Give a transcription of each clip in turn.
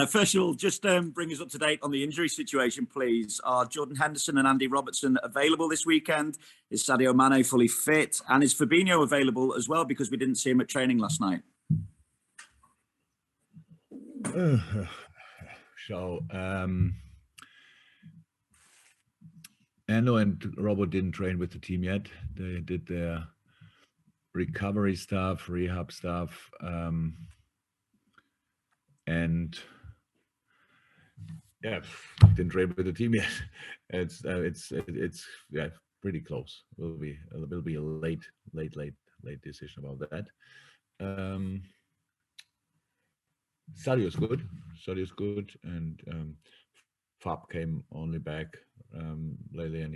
First of all, just bring us up to date on the injury situation, please. Are Jordan Henderson and Andy Robertson available this weekend? Is Sadio Mane fully fit? And is Fabinho available as well? Because we didn't see him at training last night. Endo and Robert didn't train with the team yet. They did their recovery stuff, rehab stuff, and yeah, didn't train with the team yet. It's yeah, pretty close. Will be a late decision about that. Sadio's good, and Fab came only back lately, and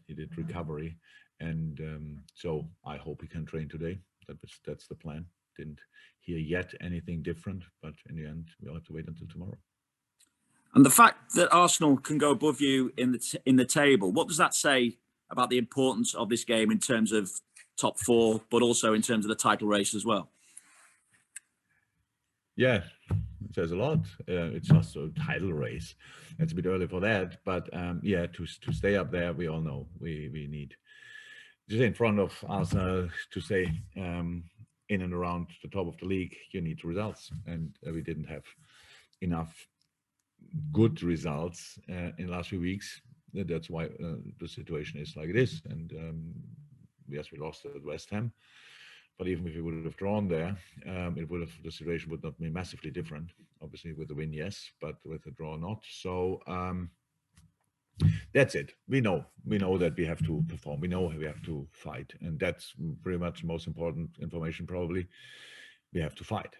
he did recovery, and so I hope he can train today. That's the plan. Didn't hear yet anything different, but in the end, we'll have to wait until tomorrow. And the fact that Arsenal can go above you in the table, what does that say about the importance of this game in terms of top four, but also in terms of the title race as well? Yeah, it says a lot. It's just a title race. It's a bit early for that, but yeah, to stay up there, we all know we need just in front of Arsenal to stay in and around the top of the league. You need results, and we didn't have enough good results in the last few weeks. That's why the situation is like it is. And yes, we lost at West Ham. But even if we would have drawn there, the situation would not be massively different. Obviously, with the win, yes, but with the draw, not. So that's it. We know that we have to perform. We know we have to fight, and that's pretty much the most important information. Probably, we have to fight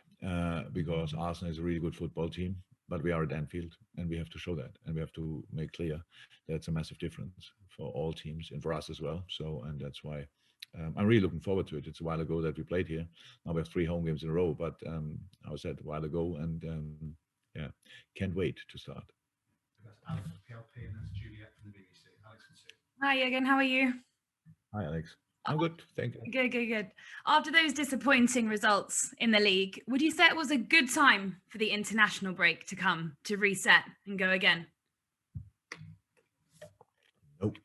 because Arsenal is a really good football team, but we are at Anfield, and we have to show that, and we have to make clear that's a massive difference for all teams and for us as well. So, and that's why. I'm really looking forward to it. It's a while ago that we played here. Now we have 3 home games in a row, but I said a while ago, and yeah, can't wait to start. That's Alex from PLP, and that's Juliet from the BBC. Alex and Sue. Hi, Jürgen. How are you? Hi, Alex. I'm good, thank you. Good. After those disappointing results in the league, would you say it was a good time for the international break to come, to reset and go again? Nope.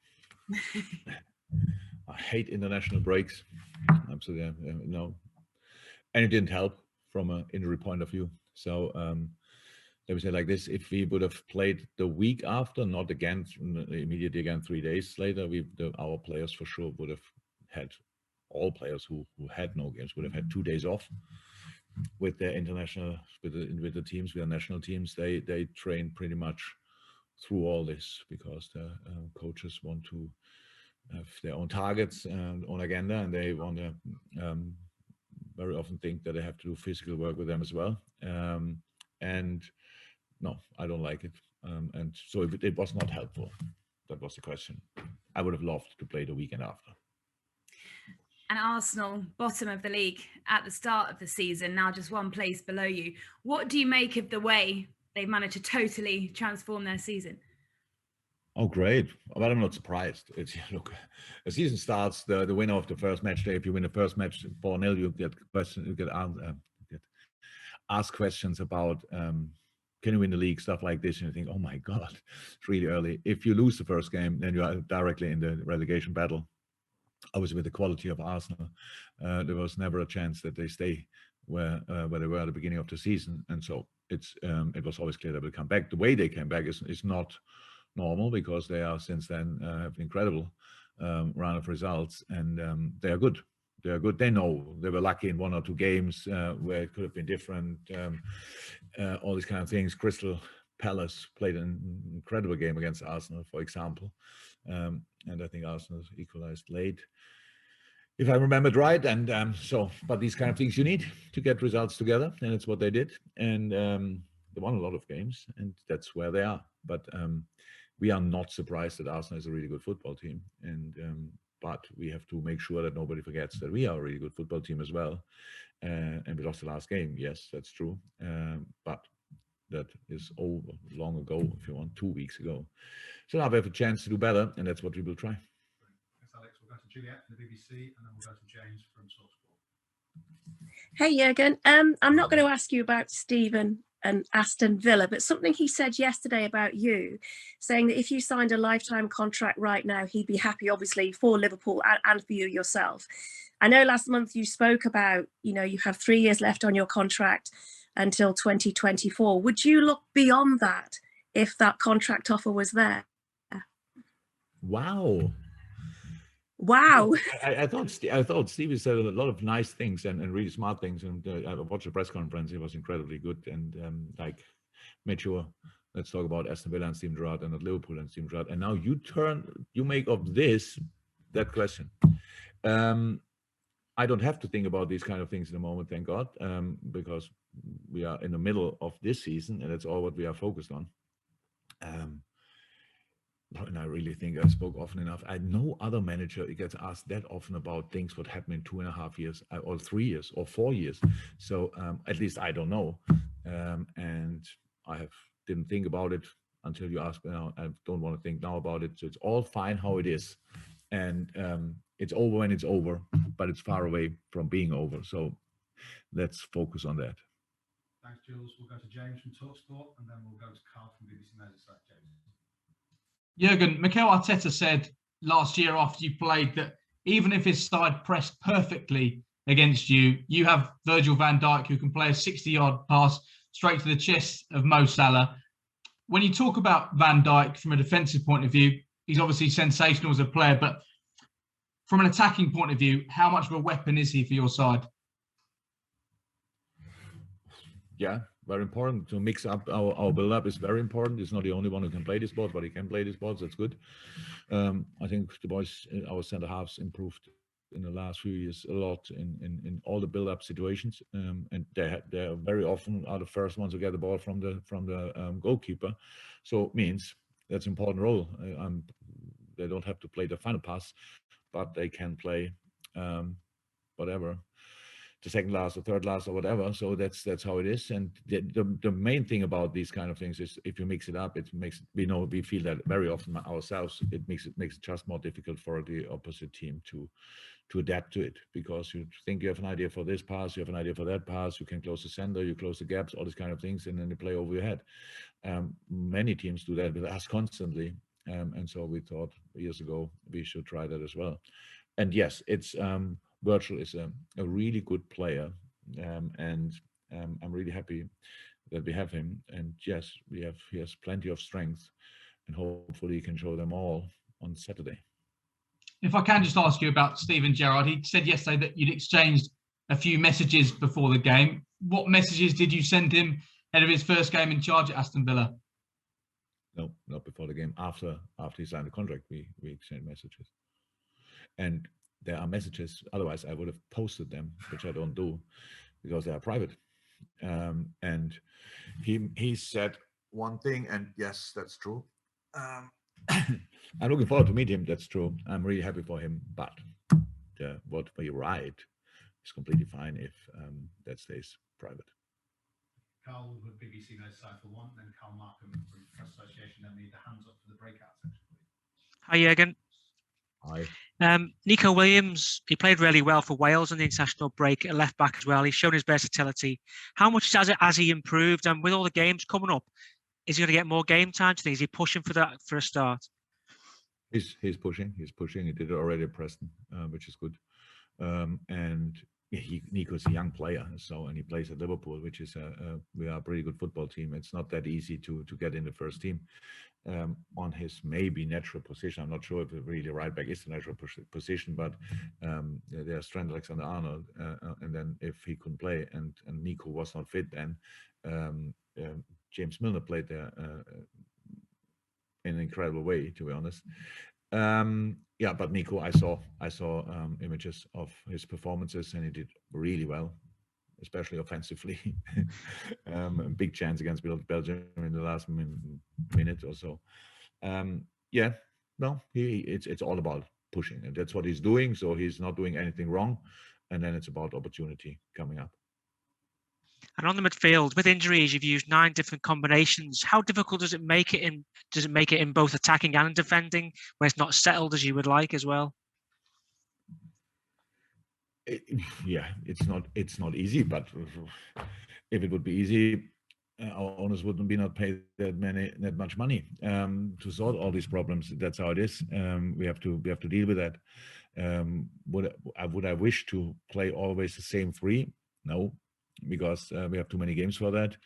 I hate international breaks. Absolutely, no. And it didn't help from an injury point of view. So let me say like this: if we would have played the week after, not again immediately again 3 days later, our players for sure would have had, all players who had no games would have had 2 days off with their international, with the teams, with the national teams. They train pretty much through all this because the coaches want to have their own targets and own agenda, and they want to very often think that they have to do physical work with them as well. And no, I don't like it. And so it was not helpful. That was the question. I would have loved to play the weekend after. And Arsenal, bottom of the league at the start of the season, now just one place below you. What do you make of the way they've managed to totally transform their season? Oh, great. But I'm not surprised. It's, look, the season starts, the winner of the first match day, if you win the first match 4-0, you get asked questions about can you win the league, stuff like this, and you think, oh my God, it's really early. If you lose the first game, then you are directly in the relegation battle. Obviously, with the quality of Arsenal, there was never a chance that they stay where they were at the beginning of the season. And so it was always clear that they'll come back. The way they came back is not normal because they are since then have an incredible run of results, and they are good. They are good. They know they were lucky in 1 or 2 games where it could have been different. All these kind of things. Crystal Palace played an incredible game against Arsenal, for example, and I think Arsenal equalized late, if I remembered right. And so, but these kind of things you need to get results together, and it's what they did. And they won a lot of games, and that's where they are. But we are not surprised that Arsenal is a really good football team, and but we have to make sure that nobody forgets that we are a really good football team as well. And we lost the last game, yes, that's true, but that is over long ago, if you want, 2 weeks ago. So now we have a chance to do better, and that's what we will try. Thanks, Alex. We'll go to Juliet from the BBC, and then we'll go to James from TalkSport. Hey, Jurgen. I'm not going to ask you about Stephen and Aston Villa, but something he said yesterday about you, saying that if you signed a lifetime contract right now, he'd be happy, obviously, for Liverpool and for you yourself. I know last month you spoke about, you have 3 years left on your contract until 2024. Would you look beyond that if that contract offer was there? Wow. Wow. I thought Stevie said a lot of nice things and really smart things. And I watched the press conference. It was incredibly good and mature. Let's talk about Aston Villa and Steven Gerrard and not Liverpool and Steven Gerrard. And now you make of this that question. I don't have to think about these kind of things in the moment, thank God, because we are in the middle of this season and that's all what we are focused on. And I really think I spoke often enough. No other manager gets asked that often about things what happened in 2.5 years or 3 years or 4 years. So at least I don't know. And I didn't think about it until you asked me now. I don't want to think now about it. So it's all fine how it is. And it's over when it's over, but it's far away from being over. So let's focus on that. Thanks, Jules. We'll go to James from TalkSport, and then we'll go to Carl from BBC Merseyside. James. Jurgen, Mikel Arteta said last year after you played that even if his side pressed perfectly against you, you have Virgil van Dijk who can play a 60-yard pass straight to the chest of Mo Salah. When you talk about Van Dijk from a defensive point of view, he's obviously sensational as a player, but from an attacking point of view, how much of a weapon is he for your side? Yeah, very important to mix up our build-up is very important. He's not the only one who can play this sport, but he can play this sport. That's good. I think the boys, our centre halves, improved in the last few years a lot in all the build-up situations, and they very often are the first ones to get the ball from the goalkeeper. So it means that's an important role. They don't have to play the final pass, but they can play whatever. The second last or third last or whatever. So that's how it is. And the main thing about these kind of things is if you mix it up, it makes we feel that very often ourselves. It makes it just more difficult for the opposite team to adapt to it, because you think you have an idea for this pass, you have an idea for that pass, you can close the center, you close the gaps, all these kind of things, and then they play over your head. Many teams do that with us constantly, and so we thought years ago we should try that as well. And yes, it's. Virgil is a really good player, and I'm really happy that we have him. And yes, he has plenty of strength, and hopefully he can show them all on Saturday. If I can just ask you about Steven Gerrard, he said yesterday that you'd exchanged a few messages before the game. What messages did you send him ahead of his first game in charge at Aston Villa? No, not before the game. After he signed the contract, we exchanged messages. And there are messages, otherwise I would have posted them, which I don't do because they are private. And he said one thing, and yes, that's true. I'm looking forward to meet him. That's true. I'm really happy for him. But what we write is completely fine if that stays private. Carl with BBC Merseyside for one, then Carl Markham from Press Association. Then need the hands up for the breakout section, please. Hi, Jurgen. Hi. Nico Williams, he played really well for Wales on the international break at left back as well. He's shown his versatility. How much has he improved? And with all the games coming up, is he going to get more game time? Do you think? Is he pushing for a start? He's pushing. He did it already at Preston, which is good. And Nico's a young player, and he plays at Liverpool, which is we are a pretty good football team. It's not that easy to get in the first team. On his maybe natural position. I'm not sure if really right back is the natural position, but there's Trent Alexander-Arnold, and then if he couldn't play and Nico was not fit, then James Milner played there in an incredible way, to be honest. Yeah, but Nico, I saw images of his performances, and he did really well, especially offensively. Big chance against Belgium in the last minute or so. It's all about pushing, and that's what he's doing. So he's not doing anything wrong, and then it's about opportunity coming up. And on the midfield, with injuries, you've used 9 different combinations. How difficult does it make it in? Does it make it in both attacking and defending, where it's not settled as you would like as well? Yeah, it's not easy, but if it would be easy, our owners wouldn't be not pay that much money to sort all these problems. That's how it is. We have to deal with that. Would I wish to play always the same three? No, because we have too many games for that.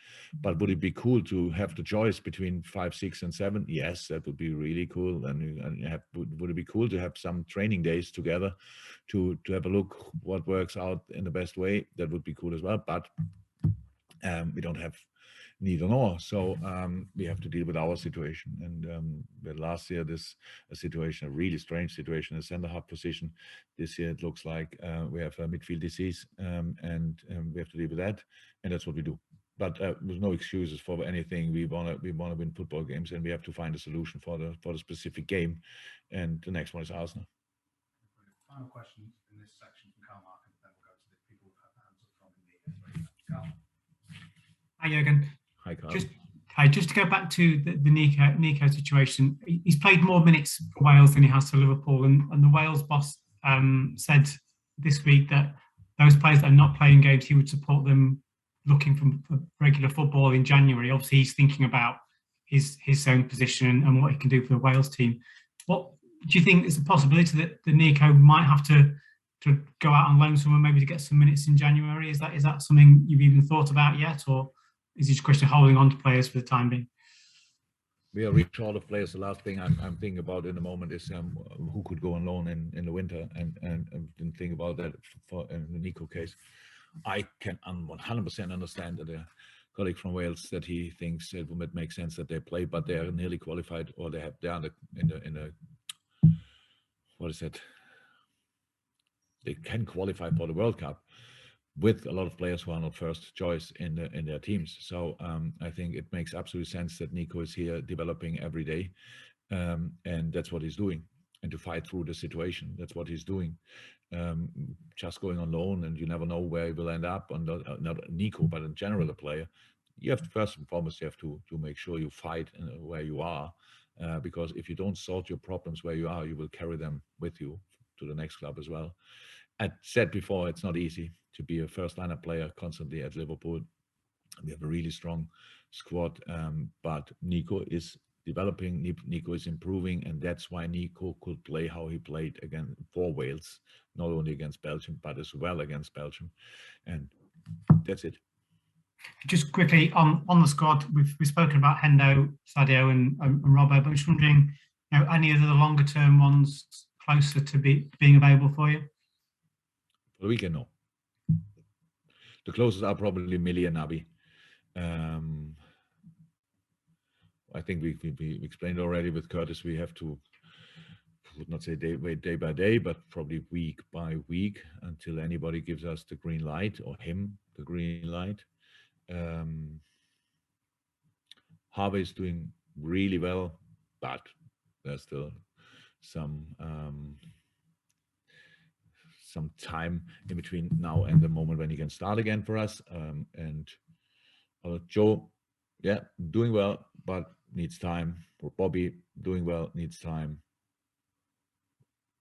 But would it be cool to have the choice between 5, 6, and 7? Yes, that would be really cool. And would it be cool to have some training days together to have a look what works out in the best way? That would be cool as well. But we don't have neither nor. So we have to deal with our situation. And last year, a situation, a really strange situation, a center half position. This year, it looks like we have a midfield disease, and we have to deal with that. And that's what we do. But there's no excuses for anything. We wanna win football games, and we have to find a solution for the specific game. And the next one is Arsenal. Final question in this section from Carl Mark, and then we'll go to the people who have hands up from the Carl. Hi, Jürgen. Hi, Carl. Just to go back to the Nico situation, he's played more minutes for Wales than he has for Liverpool, and the Wales boss said this week that those players that are not playing games, he would support them looking for regular football in January. Obviously, he's thinking about his own position and what he can do for the Wales team. What do you think is a possibility that the Nico might have to go out on loan somewhere, maybe to get some minutes in January? Is that something you've even thought about yet, or is it just a question of holding on to players for the time being? We are really short of players. The last thing I'm thinking about in the moment is who could go on loan in the winter, and didn't think about that in the Nico case. I can 100% understand that a colleague from Wales that he thinks it would make sense that they play, but they are nearly qualified, or they are in a what is it? They can qualify for the World Cup with a lot of players who are not first choice in their teams. So I think it makes absolute sense that Nico is here developing every day, and that's what he's doing. And to fight through the situation, that's what he's doing. Just going on loan, and you never know where he will end up. On not Nico, but in general, a player. You have to, first and foremost, you have to make sure you fight where you are, because if you don't sort your problems where you are, you will carry them with you to the next club as well. I said before, it's not easy to be a first lineup player constantly at Liverpool. We have a really strong squad, but Nico is developing, Nico is improving, and that's why Nico could play how he played again for Wales, not only against Belgium, but as well against Belgium. And that's it. Just quickly on the squad, we've spoken about Hendo, Sadio, and Robbo, but I'm just wondering, any of the longer term ones closer to being available for you? For the weekend, no. The closest are probably Millie and Naby. I think we explained already with Curtis, we have to, would not say day by day, but probably week by week until anybody gives us the green light, or him the green light. Harvey is doing really well, but there's still some time in between now and the moment when he can start again for us. And Joe, yeah, doing well, but needs time. Bobby, doing well, needs time.